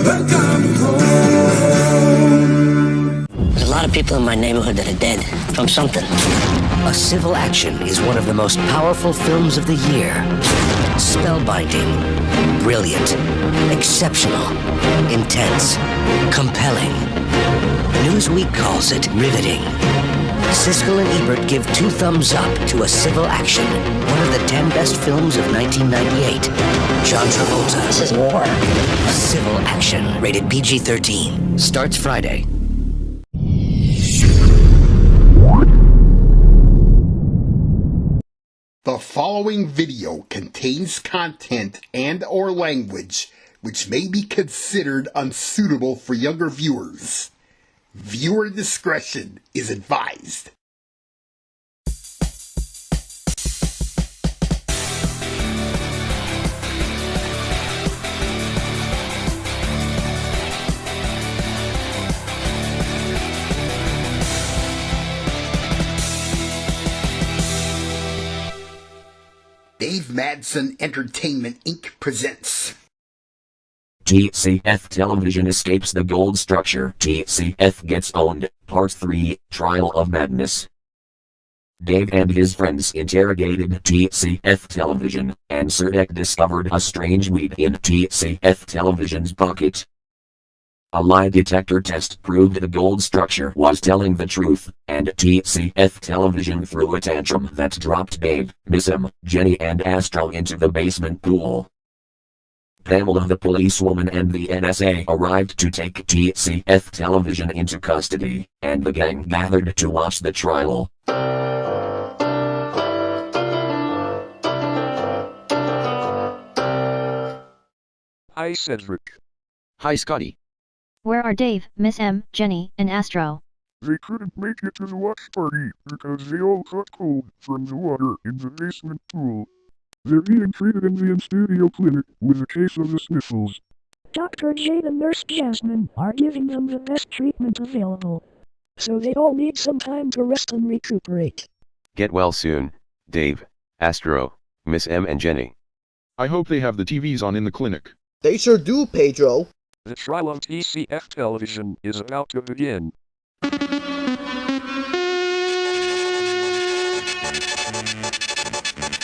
There's a lot of people in my neighborhood that are dead from something. A Civil Action is one of the most powerful films of the year. Spellbinding, brilliant, exceptional, intense, compelling. Newsweek calls it riveting. Siskel and Ebert give 2 thumbs up to A Civil Action, one of the 10 best films of 1998. John Travolta. This is war. A Civil Action, rated PG-13. Starts Friday. The following video contains content and/or language which may be considered unsuitable for younger viewers. Viewer discretion is advised. Dave Madson Entertainment Inc. presents TCF Television escapes the gold structure. TCF gets owned. Part 3, Trial of Madness. Dave and his friends interrogated TCF Television, and Serdek discovered a strange weed in TCF Television's pocket. A lie detector test proved the gold structure was telling the truth, and TCF Television threw a tantrum that dropped Dave, Miss M, Jenny and Astro into the basement pool. Pamela the Policewoman and the NSA arrived to take TCF Television into custody, and the gang gathered to watch the trial. Hi Cedric. Hi Scotty. Where are Dave, Miss M, Jenny, and Astro? They couldn't make it to the watch party because they all caught cold from the water in the basement pool. They're being treated in the in-studio clinic with a case of the sniffles. Dr. Jade and Nurse Jasmine are giving them the best treatment available. So they all need some time to rest and recuperate. Get well soon, Dave, Astro, Miss M and Jenny. I hope they have the TVs on in the clinic. They sure do, Pedro. The trial of TCF Television is about to begin.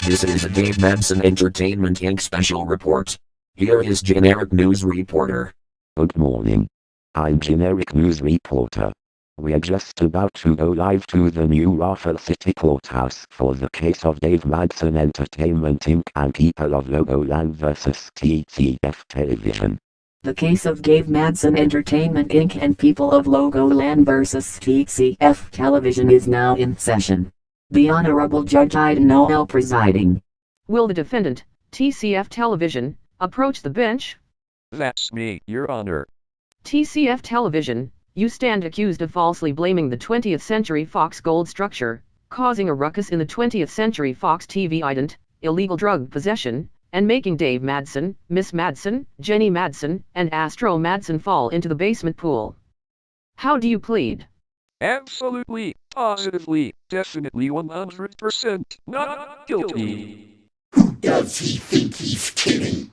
This is a Dave Madson Entertainment Inc. special report. Here is Generic News Reporter. Good morning. I'm Generic News Reporter. We're just about to go live to the new Raffle City Courthouse for the case of Dave Madson Entertainment Inc. and People of Logoland vs. TCF Television. The case of Dave Madson Entertainment Inc. and People of Logoland vs. TCF Television is now in session. The Honorable Judge Ida Noel presiding. Will the defendant, TCF Television, approach the bench? That's me, Your Honor. TCF Television, you stand accused of falsely blaming the 20th Century Fox gold structure, causing a ruckus in the 20th Century Fox TV ident, illegal drug possession, and making Dave Madson, Miss Madson, Jenny Madson, and Astro Madson fall into the basement pool. How do you plead? Absolutely, positively, definitely 100% not guilty. Who does he think he's kidding?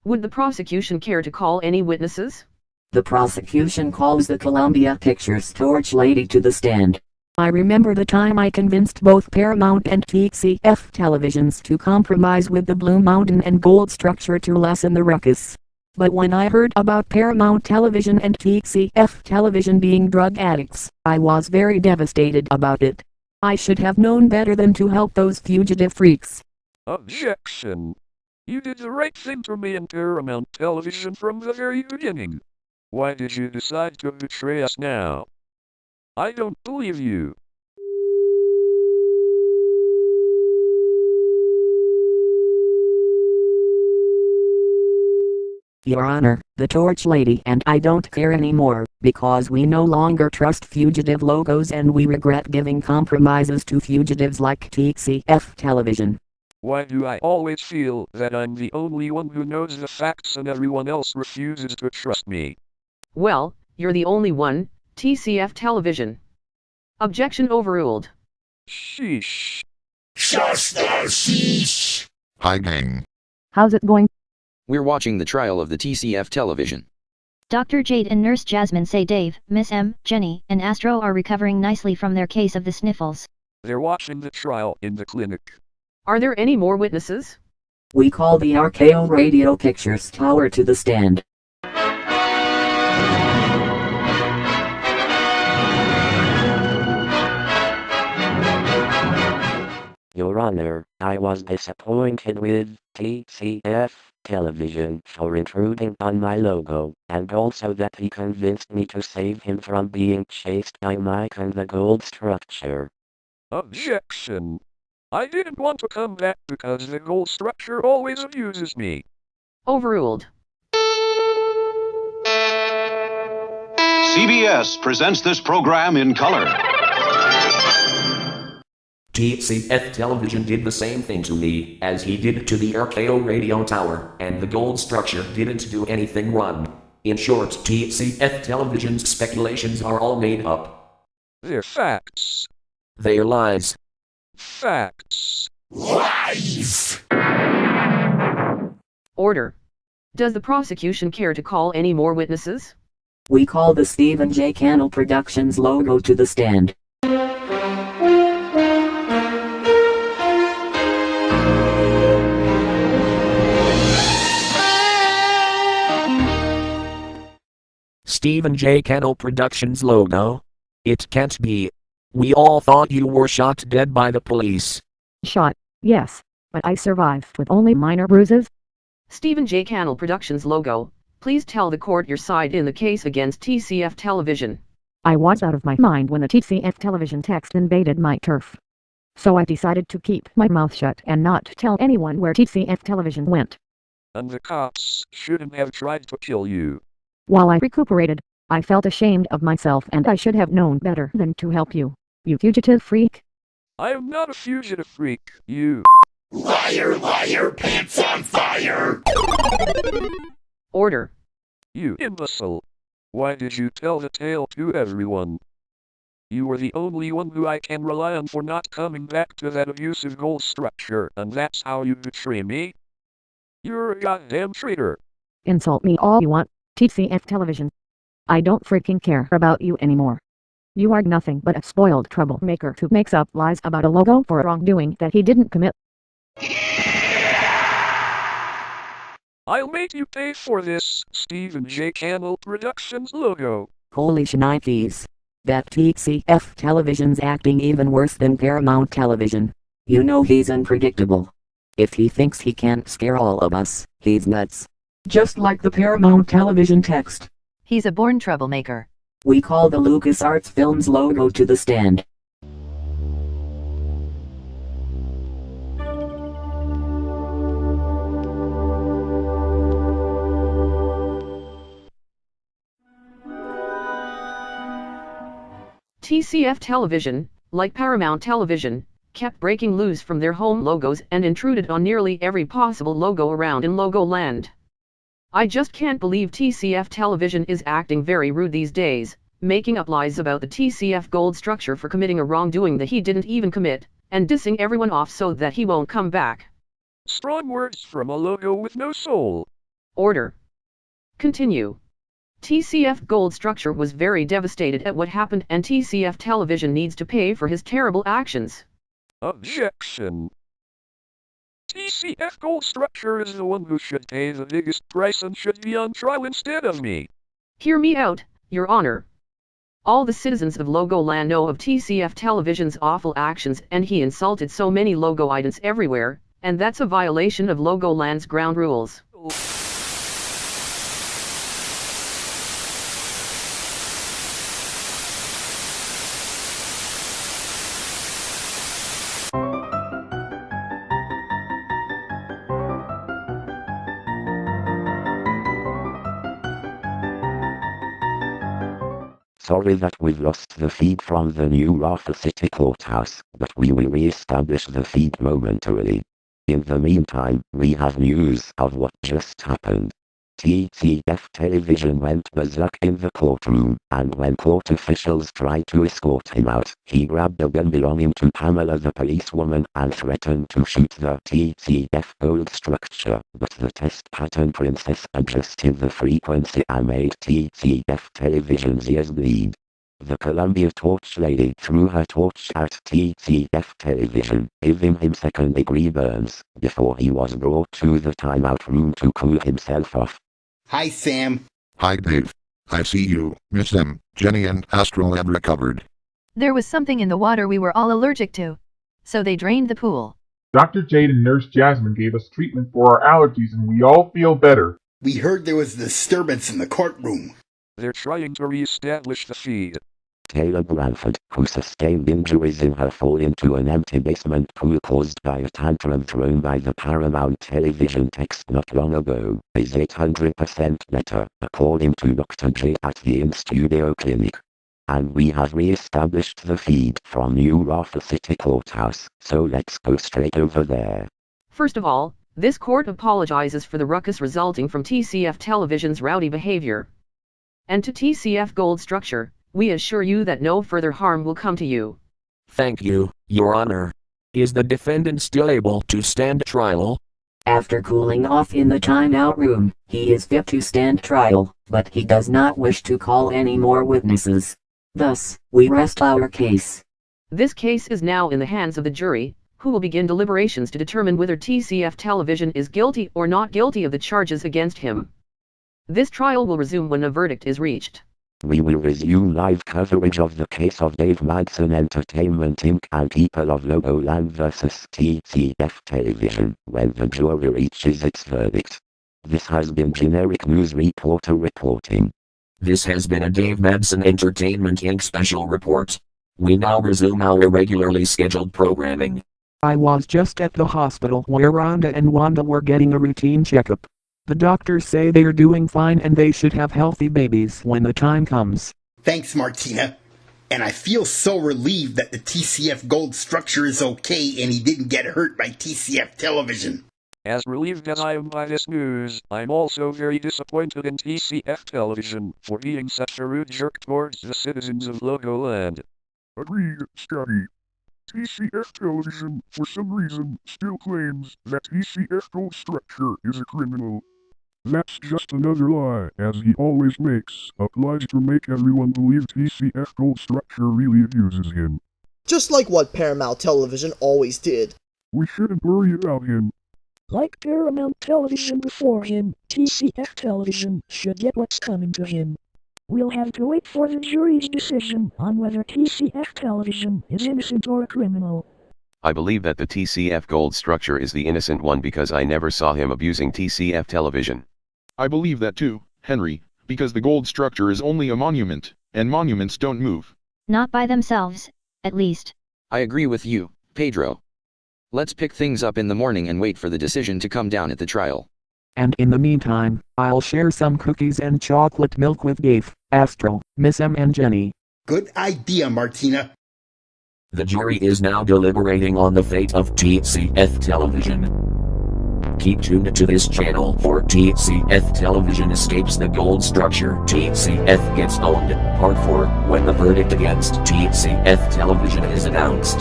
Would the prosecution care to call any witnesses? The prosecution calls the Columbia Pictures torch lady to the stand. I remember the time I convinced both Paramount and TCF Televisions to compromise with the Blue Mountain and gold structure to lessen the ruckus. But when I heard about Paramount Television and TCF Television being drug addicts, I was very devastated about it. I should have known better than to help those fugitive freaks. Objection. You did the right thing for me and Paramount Television from the very beginning. Why did you decide to betray us now? I don't believe you. Your Honor, the torch lady and I don't care anymore, because we no longer trust fugitive logos and we regret giving compromises to fugitives like TCF Television. Why do I always feel that I'm the only one who knows the facts and everyone else refuses to trust me? Well, you're the only one, TCF Television. Objection overruled. Sheesh. Shasta sheesh. Hi gang. How's it going? We're watching the trial of the TCF Television. Dr. Jade and Nurse Jasmine say Dave, Miss M, Jenny, and Astro are recovering nicely from their case of the sniffles. They're watching the trial in the clinic. Are there any more witnesses? We call the RKO Radio Pictures Tower to the stand. Your Honor, I was disappointed with TCF Television for intruding on my logo, and also that he convinced me to save him from being chased by Mike and the gold structure. Objection! I didn't want to come back because the gold structure always abuses me. Overruled. CBS presents this program in color. TCF Television did the same thing to me as he did to the RKO radio tower, and the gold structure didn't do anything wrong. In short, TCF Television's speculations are all made up. They're facts. They're lies. Facts. Lies! Order. Does the prosecution care to call any more witnesses? We call the Stephen J. Cannell Productions logo to the stand. Stephen J. Cannell Productions logo? It can't be. We all thought you were shot dead by the police. Shot, yes, but I survived with only minor bruises. Stephen J. Cannell Productions logo, please tell the court your side in the case against TCF Television. I was out of my mind when the TCF Television text invaded my turf. So I decided to keep my mouth shut and not tell anyone where TCF Television went. And the cops shouldn't have tried to kill you. While I recuperated, I felt ashamed of myself and I should have known better than to help you, you fugitive freak. I am not a fugitive freak, you. Liar, liar, pants on fire! Order. You imbecile. Why did you tell the tale to everyone? You were the only one who I can rely on for not coming back to that abusive goal structure, and that's how you betray me? You're a goddamn traitor. Insult me all you want, TCF Television. I don't freaking care about you anymore. You are nothing but a spoiled troublemaker who makes up lies about a logo for a wrongdoing that he didn't commit. I'll make you pay for this, Stephen J. Cannell Productions logo. Holy shnikes. That TCF Television's acting even worse than Paramount Television. You know he's unpredictable. If he thinks he can't scare all of us, he's nuts. Just like the Paramount Television text. He's a born troublemaker. We call the LucasArts Films logo to the stand. TCF Television, like Paramount Television, kept breaking loose from their home logos and intruded on nearly every possible logo around in Logoland. I just can't believe TCF Television is acting very rude these days, making up lies about the TCF gold structure for committing a wrongdoing that he didn't even commit, and dissing everyone off so that he won't come back. Strong words from a logo with no soul. Order. Continue. TCF gold structure was very devastated at what happened and TCF Television needs to pay for his terrible actions. Objection. TCF gold structure is the one who should pay the biggest price and should be on trial instead of me. Hear me out, Your Honor. All the citizens of Logoland know of TCF Television's awful actions and he insulted so many logo items everywhere, and that's a violation of Logoland's ground rules. Sorry that we've lost the feed from the new Raffle City Courthouse, but we will re-establish the feed momentarily. In the meantime, we have news of what just happened. TCF Television went berserk in the courtroom, and when court officials tried to escort him out, he grabbed a gun belonging to Pamela the Policewoman and threatened to shoot the TCF gold structure, but the test pattern princess adjusted the frequency and made TCF Television's ears bleed. The Columbia torch lady threw her torch at TCF Television, giving him second-degree burns, before he was brought to the timeout room to cool himself off. Hi, Sam. Hi, Dave. I see you, Miss M, Jenny and Astro have recovered. There was something in the water we were all allergic to. So they drained the pool. Dr. Jade and Nurse Jasmine gave us treatment for our allergies and we all feel better. We heard there was a disturbance in the courtroom. They're trying to re-establish the feed. Taylor Bradford, who sustained injuries in her fall into an empty basement pool caused by a tantrum thrown by the Paramount Television text not long ago, is 800% better, according to Dr. J at the in-studio clinic. And we have re-established the feed from New Raffle City Courthouse, so let's go straight over there. First of all, this court apologizes for the ruckus resulting from TCF Television's rowdy behavior. And to TCF Gold Structure, we assure you that no further harm will come to you. Thank you, Your Honor. Is the defendant still able to stand trial? After cooling off in the timeout room, he is fit to stand trial, but he does not wish to call any more witnesses. Thus, we rest our case. This case is now in the hands of the jury, who will begin deliberations to determine whether TCF Television is guilty or not guilty of the charges against him. This trial will resume when a verdict is reached. We will resume live coverage of the case of Dave Madson Entertainment Inc. and People of Logoland vs. TCF Television when the jury reaches its verdict. This has been Generic News Reporter reporting. This has been a Dave Madson Entertainment Inc. special report. We now resume our regularly scheduled programming. I was just at the hospital where Rhonda and Wanda were getting a routine checkup. The doctors say they're doing fine and they should have healthy babies when the time comes. Thanks, Martina. And I feel so relieved that the TCF Gold Structure is okay and he didn't get hurt by TCF Television. As relieved as I am by this news, I'm also very disappointed in TCF Television for being such a rude jerk towards the citizens of Logoland. Agreed, Scotty. TCF Television, for some reason, still claims that TCF Gold Structure is a criminal. That's just another lie, as he always makes, up lies to make everyone believe TCF Gold Structure really abuses him. Just like what Paramount Television always did. We shouldn't worry about him. Like Paramount Television before him, TCF Television should get what's coming to him. We'll have to wait for the jury's decision on whether TCF Television is innocent or a criminal. I believe that the TCF Gold Structure is the innocent one because I never saw him abusing TCF Television. I believe that too, Henry, because the gold structure is only a monument, and monuments don't move. Not by themselves, at least. I agree with you, Pedro. Let's pick things up in the morning and wait for the decision to come down at the trial. And in the meantime, I'll share some cookies and chocolate milk with Dave, Astro, Miss M and Jenny. Good idea, Martina. The jury is now deliberating on the fate of TCF Television. Keep tuned to this channel for TCF Television Escapes the Gold Structure. TCF Gets Owned, Part 4, when the verdict against TCF Television is announced.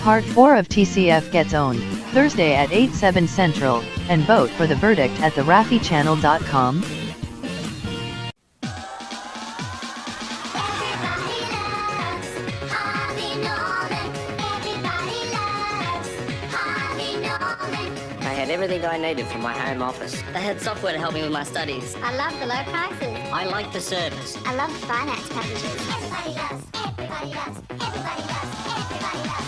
Part 4 of TCF Gets Owned, Thursday at 8/7 Central, and vote for the verdict at theraffichannel.com. I had everything I needed for my home office. They had software to help me with my studies. I love the low prices. I like the service. I love the finance packages. Everybody loves, everybody loves, everybody loves, everybody loves.